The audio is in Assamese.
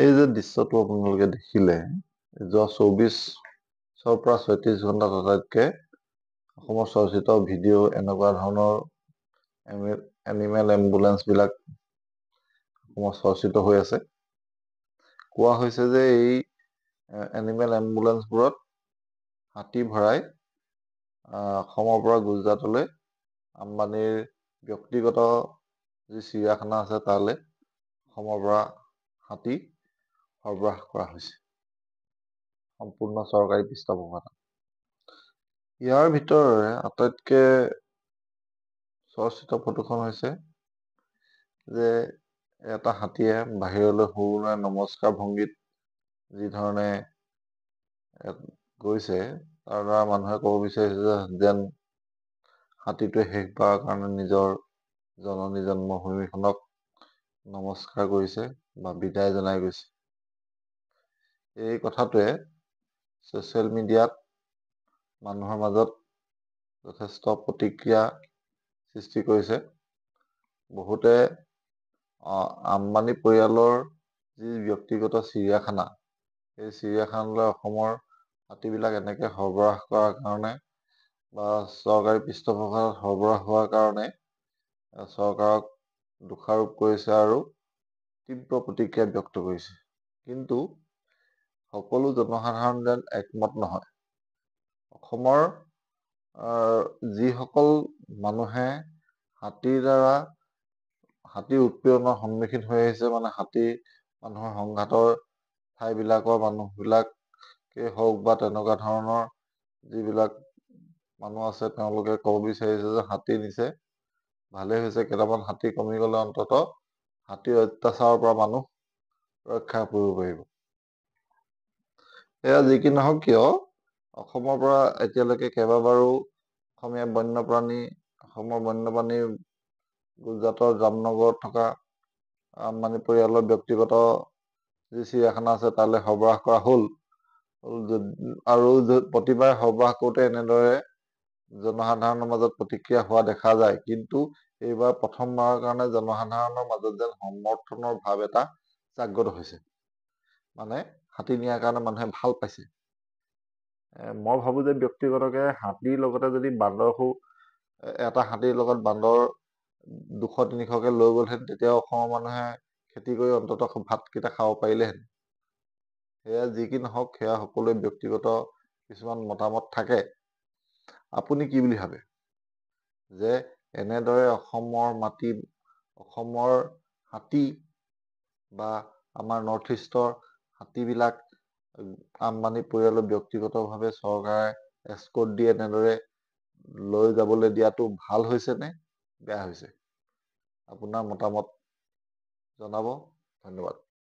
এই যে দৃশ্যটো আপোনালোকে দেখিলে, যোৱা 24ৰ পৰা 36 ঘণ্টাত আটাইতকৈ অসমৰ চৰ্চিত ভিডিঅ' এনেকুৱা ধৰণৰ এনিমেল এম্বুলেন্সবিলাক অসমৰ চৰ্চিত হৈ আছে। কোৱা হৈছে যে এই এনিমেল এম্বুলেন্সবোৰত হাতী ভৰাই অসমৰ পৰা গুজৰাটলৈ আম্বানীৰ ব্যক্তিগত যি চিৰিয়াখানা আছে তালৈ অসমৰ পৰা হাতী সৰবৰাহ কৰা হৈছে, সম্পূৰ্ণ চৰকাৰী পৃষ্ঠপোষকতাত। ইয়াৰ ভিতৰৰে আটাইতকৈ চৰ্চিত ফটোখন হৈছে যে এটা হাতীয়ে বাহিৰলৈ সৰুৰে নমস্কাৰ ভংগীত যি ধৰণে গৈছে, তাৰ দ্বাৰা মানুহে ক'ব বিচাৰিছে যে যেন হাতীটোৱে শেষবাৰৰ কাৰণে নিজৰ জননী জন্মভূমিখনক নমস্কাৰ কৰিছে বা বিদায় জনাই গৈছে। এই কথাটোৱে ছ'চিয়েল মিডিয়াত মানুহৰ মাজত যথেষ্ট প্ৰতিক্ৰিয়া সৃষ্টি কৰিছে। বহুতে আম্বানী পৰিয়ালৰ যি ব্যক্তিগত চিৰিয়াখানা, এই চিৰিয়াখানালৈ অসমৰ হাতীবিলাক এনেকৈ সৰবৰাহ কৰাৰ কাৰণে বা চৰকাৰী পৃষ্ঠপোষকতাত সৰবৰাহ হোৱাৰ কাৰণে চৰকাৰক দোষাৰোপ কৰিছে আৰু তীব্ৰ প্ৰতিক্ৰিয়া ব্যক্ত কৰিছে। কিন্তু সকলো জনসাধাৰণ যেন একমত নহয়। অসমৰ যিসকল মানুহে হাতীৰ উৎপীড়নৰ সন্মুখীন হৈ আহিছে, মানে হাতী মানুহৰ সংঘাতৰ ঠাইবিলাকৰ মানুহবিলাকেই হওক বা তেনেকুৱা ধৰণৰ যিবিলাক মানুহ আছে, তেওঁলোকে ক'ব বিচাৰিছে যে হাতী নিছে, ভালেই হৈছে, কেইটামান হাতী কমি গ'লে অন্ততঃ হাতীৰ অত্যাচাৰৰ পৰা মানুহ ৰক্ষা পৰিব পাৰিব। এয়া যি কি নহওক কিয়, অসমৰ পৰা এতিয়ালৈকে কেইবাবাৰো অসমৰ বন্যপ্ৰাণী গুজৰাটৰ জামনগৰত থকা আম্বানী পৰিয়ালৰ ব্যক্তিগত যি চিৰিয়াখানা আছে তালৈ সৰবৰাহ কৰা হ'ল। আৰু প্ৰতিবাৰে সৰবৰাহ কৰোঁতে এনেদৰে জনসাধাৰণৰ মাজত প্ৰতিক্ৰিয়া হোৱা দেখা যায়। কিন্তু এইবাৰ প্ৰথমবাৰৰ কাৰণে জনসাধাৰণৰ মাজত যেন সমৰ্থনৰ ভাৱ এটা জাগ্ৰত হৈছে। মানে হাতী নিয়াৰ কাৰণে মানুহে ভাল পাইছে। মই ভাবোঁ যে ব্যক্তিগতকে হাতীৰ লগতে যদি এটা হাতীৰ লগত বান্দৰ 200-300কে লৈ গ'লহেঁতেন, তেতিয়া অসমৰ মানুহে খেতি কৰি অন্ততঃ ভাতকেইটা খাব পাৰিলেহেঁতেন। সেয়া যি কি নহওক, সেয়া সকলোৱে ব্যক্তিগত কিছুমান মতামত থাকে। আপুনি কি বুলি ভাবে যে এনেদৰে অসমৰ হাতী বা আমাৰ নৰ্থ ইষ্টৰ হাতীবিলাক আম্বানী পৰিয়ালৰ ব্যক্তিগতভাৱে চৰকাৰে এস্কৰ্ট দি এনেদৰে লৈ যাবলৈ দিয়াটো ভাল হৈছে নে বেয়া হৈছে? আপোনাৰ মতামত জনাব। ধন্যবাদ।